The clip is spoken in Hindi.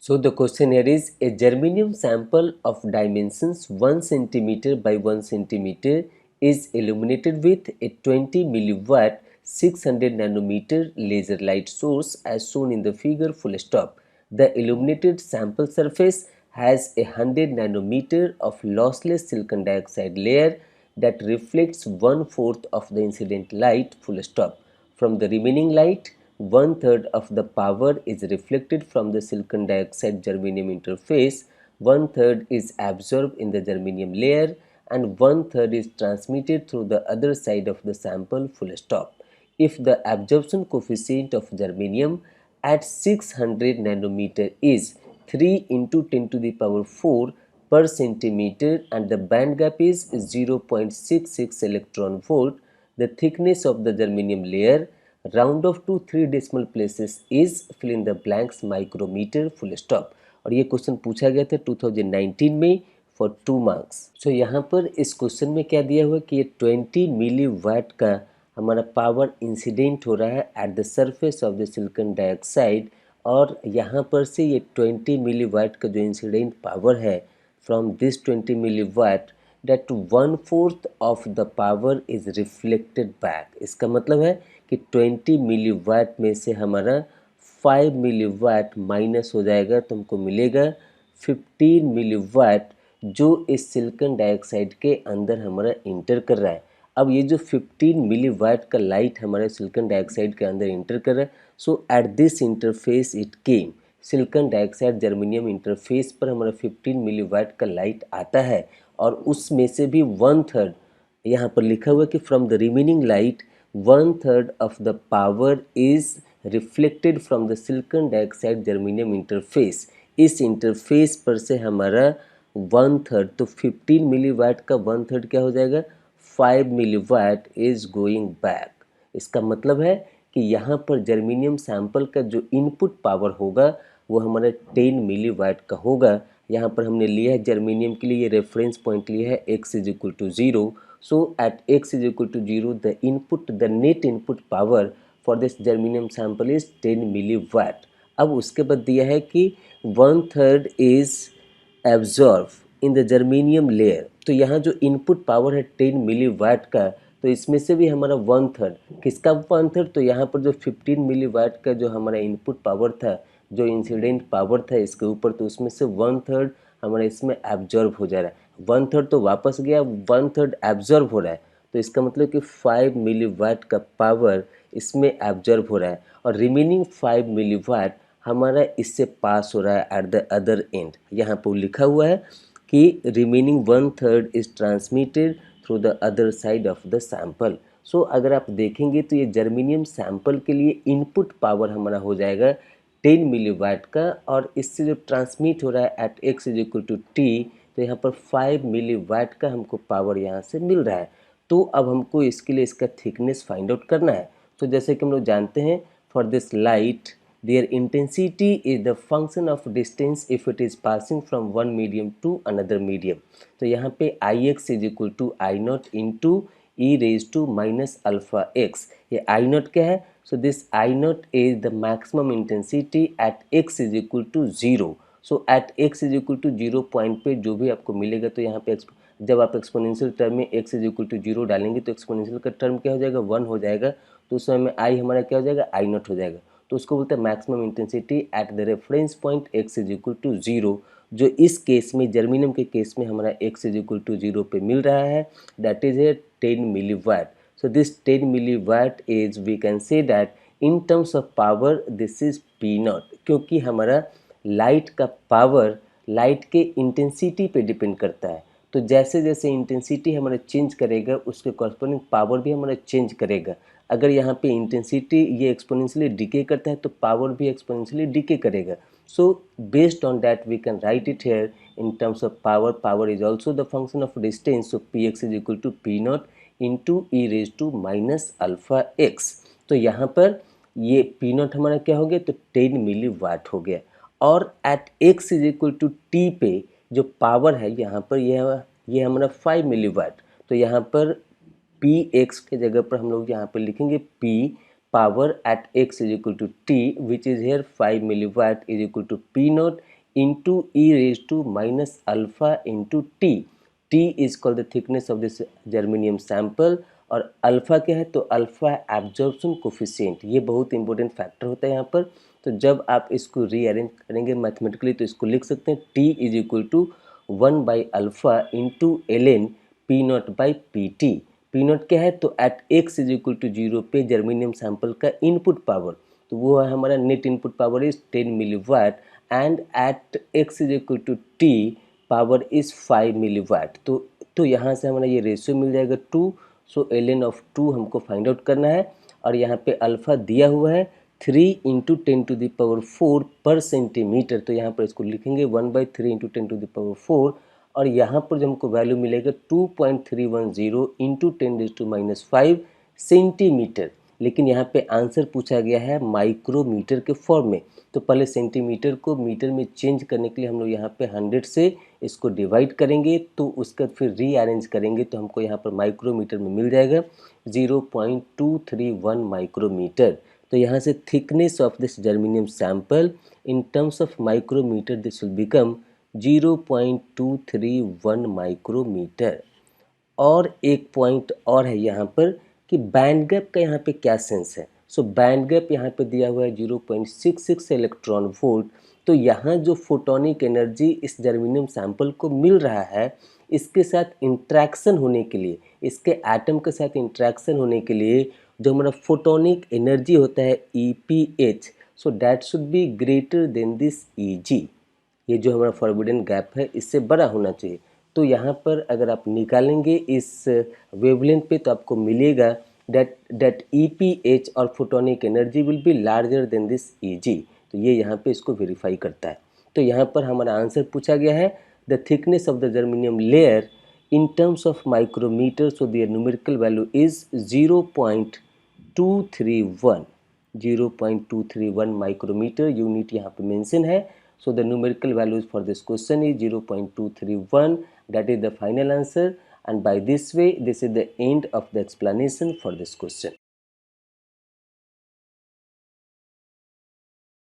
So the question here is a germanium sample of dimensions 1 centimeter by 1 centimeter is illuminated with a 20 milliwatt 600 nanometer laser light source as shown in the figure full stop. The illuminated sample surface has a 100 nanometer of lossless silicon dioxide layer that reflects 1/4 of the incident light full stop. From the remaining light, 1/3 of the power is reflected from the silicon dioxide germanium interface, 1/3 is absorbed in the germanium layer, and 1/3 is transmitted through the other side of the sample full stop. If the absorption coefficient of germanium at 600 nanometer is 3 into 10 to the power 4 per centimeter and the band gap is 0.66 electron volt, the thickness of the germanium layer round off to 3 decimal places is fill in the blanks micrometre full stop. और ये क्वेश्चन पूछा गया था 2019 में फॉर 2 मार्क्स। सो यहाँ पर इस क्वेश्चन में क्या दिया हुआ कि ये 20 मिली वाट का हमारा पावर इंसिडेंट हो रहा है at the surface of the silicon dioxide, और यहाँ पर से ये 20 मिली वाट का जो इंसिडेंट पावर है from this 20 milliwatt that 1/4 of the power is reflected back। इसका मतलब है कि 20 मिलीवाट में से हमारा 5 मिलीवाट माइनस हो जाएगा तो हमको मिलेगा 15 मिलीवाट जो इस सिलिकॉन डाइऑक्साइड के अंदर हमारा इंटर कर रहा है। अब ये जो 15 मिलीवाट का लाइट हमारे सिलिकॉन डाइऑक्साइड के अंदर इंटर कर रहा है, so at this interface it came, silicon dioxide germanium interface पर हमारा 15 मिलीवाट का लाइट आता है और उसमें से भी 1/3 यहाँ पर लिखा हुआ है कि from the remaining light 1/3 of the power is reflected from the silicon dioxide germanium interface. इस इंटरफेस पर से हमारा 1/3 तो 15 मिलीवाट का 1/3 क्या हो जाएगा 5 मिलीवाट इज गोइंग बैक। इसका मतलब है कि यहाँ पर जर्मेनियम सैंपल का जो इनपुट पावर होगा वो हमारा 10 मिलीवाट का होगा। यहाँ पर हमने लिया है जर्मेनियम के लिए ये रेफरेंस पॉइंट लिया है x is equal to 0। So at x is equal to 0 the net input power for this germanium sample is 10 milliwatt. अब उसके बाद दिया है कि 1/3 is absorb in the germanium layer. तो यहाँ जो इनपुट पावर है 10 मिलीवाट का, तो इसमें से भी हमारा 1/3 किसका 1/3, तो यहाँ पर जो 15 मिलीवाट का जो हमारा इनपुट पावर था, जो इंसिडेंट पावर था इसके ऊपर, तो उसमें से 1/3 हमारा इसमें एब्जॉर्ब हो जा रहा है। 1/3 तो वापस गया, 1/3 एब्जॉर्ब हो रहा है, तो इसका मतलब कि 5 मिलीवाट का पावर इसमें एब्जॉर्ब हो रहा है और रिमेनिंग 5 मिलीवाट हमारा इससे पास हो रहा है एट द अदर एंड। यहाँ पर लिखा हुआ है कि remaining 1/3 is transmitted through the other side of the sample. So अगर आप देखेंगे तो ये जर्मेनियम सैंपल के लिए इनपुट पावर हमारा हो जाएगा 10 मिलीवाट का, और इससे जो ट्रांसमिट हो रहा है at x is equal to T, तो यहाँ पर 5 मिलीवाट का हमको पावर यहाँ से मिल रहा है। तो अब हमको इसके लिए इसका थिकनेस फाइंड आउट करना है। तो जैसे कि हम लोग जानते हैं for this light their intensity is the function of distance if it is passing from one medium to another medium। तो यहाँ पे Ix is equal to I naught into e raise to minus alpha x. ये आई नॉट क्या है, so this I naught is the maximum intensity at x is equal to 0। So at x is equal to 0 point पे जो भी आपको मिलेगा, तो यहाँ पे जब आप एक्सपोनेंशियल टर्म में x इज इक्वल टू 0 डालेंगे तो एक्सपोनेंशियल का टर्म क्या हो जाएगा 1 हो जाएगा, तो उस समय में आई हमारा क्या हो जाएगा आई नॉट हो जाएगा। तो उसको बोलते हैं maximum intensity at the reference point x is equal to 0, जो इस केस में जर्मेनियम के केस में हमारा x इज इक्वल टू 0 पे मिल रहा है, that is a 10 milliwatt. So this 10 milliwatt is we can say that in terms of power this is P naught, क्योंकि हमारा लाइट का पावर लाइट के इंटेंसिटी पे डिपेंड करता है। तो जैसे जैसे इंटेंसिटी हमारा चेंज करेगा उसके कॉरस्पॉन्डिंग पावर भी हमारा चेंज करेगा। अगर यहाँ पे इंटेंसिटी ये एक्सपोनेंशियली डिके करता है तो पावर भी एक्सपोनेंशियली डिके करेगा। So based on that we can write it here in terms of power, power is also the function of distance, so P x is equal to P naught into e raise to minus alpha x. तो यहाँ पर ये पी नॉट हमारा क्या हो गया, तो 10 मिली वाट हो गया। और at x is equal to T पे जो पावर है यहाँ पर ये हमारा 5 मिली वाट, तो यहाँ पर पी एक्स के जगह पर हम लोग यहाँ पर लिखेंगे P power at x is equal to T which is here 5 milliwatt is equal to P naught into e raised to minus alpha into t. T is called the thickness of this germanium sample और अल्फ़ा क्या है तो अल्फ़ा एब्जॉर्प्शन कोफिशिएंट, ये बहुत इंपॉर्टेंट फैक्टर होता है यहाँ पर। तो जब आप इसको रीअरेंज करेंगे मैथमेटिकली तो इसको लिख सकते हैं T is equal to 1 by alpha into L N P naught by P T. P naught क्या है तो at x is equal to 0 पे जर्मेनियम सैंपल का इनपुट पावर, तो वो है हमारा net input power is 10 milliwatt and at x is equal to T power is 5 milliwatt. तो यहाँ से हमारा ये रेशियो मिल जाएगा 2। सो एल एन ऑफ 2 हमको फाइंड आउट करना है और यहाँ पे अल्फ़ा दिया हुआ है 3 इंटू 10⁴ पर सेंटीमीटर, तो यहाँ पर इसको लिखेंगे 1/3 इंटू 10⁴ और यहाँ पर जो हमको वैल्यू मिलेगा 2.310 इंटू 10⁻⁵ सेंटीमीटर। लेकिन यहाँ पे आंसर पूछा गया है माइक्रोमीटर के फॉर्म में, तो पहले सेंटीमीटर को मीटर में चेंज करने के लिए हम लोग यहाँ पे 100 से इसको डिवाइड करेंगे, तो उसका फिर रीअरेंज करेंगे तो हमको यहाँ पर माइक्रोमीटर में मिल जाएगा 0.231 माइक्रोमीटर। तो यहाँ से thickness of this germanium sample in terms of micrometre this will become 0.231 micrometre. और एक पॉइंट और है यहाँ पर कि बैंड गैप का यहाँ पे क्या सेंस है। सो बैंड गैप यहाँ पे दिया हुआ है 0.66 इलेक्ट्रॉन वोल्ट। तो यहाँ जो फोटोनिक एनर्जी इस जर्मेनियम सैंपल को मिल रहा है, इसके साथ इंट्रैक्शन होने के लिए, इसके एटम के साथ इंट्रैक्शन होने के लिए जो हमारा फोटोनिक एनर्जी होता है EPH, so that should be greater than this EG। ये जो हमारा फॉरबिडन गैप है इससे बड़ा होना चाहिए। तो यहाँ पर अगर आप निकालेंगे इस वेवलेंथ पे तो आपको मिलेगा दैट EPH और photonic energy will be larger than this EG। तो ये यहाँ पे इसको वेरीफाई करता है। तो यहाँ पर हमारा आंसर पूछा गया है the thickness of the germanium layer in terms of micrometer, so their numerical value is 0.231 micrometre unit यहाँ पे मेंशन है। So the numerical values for this question is 0.231, that is the final answer, and by this way this is the end of the explanation for this question.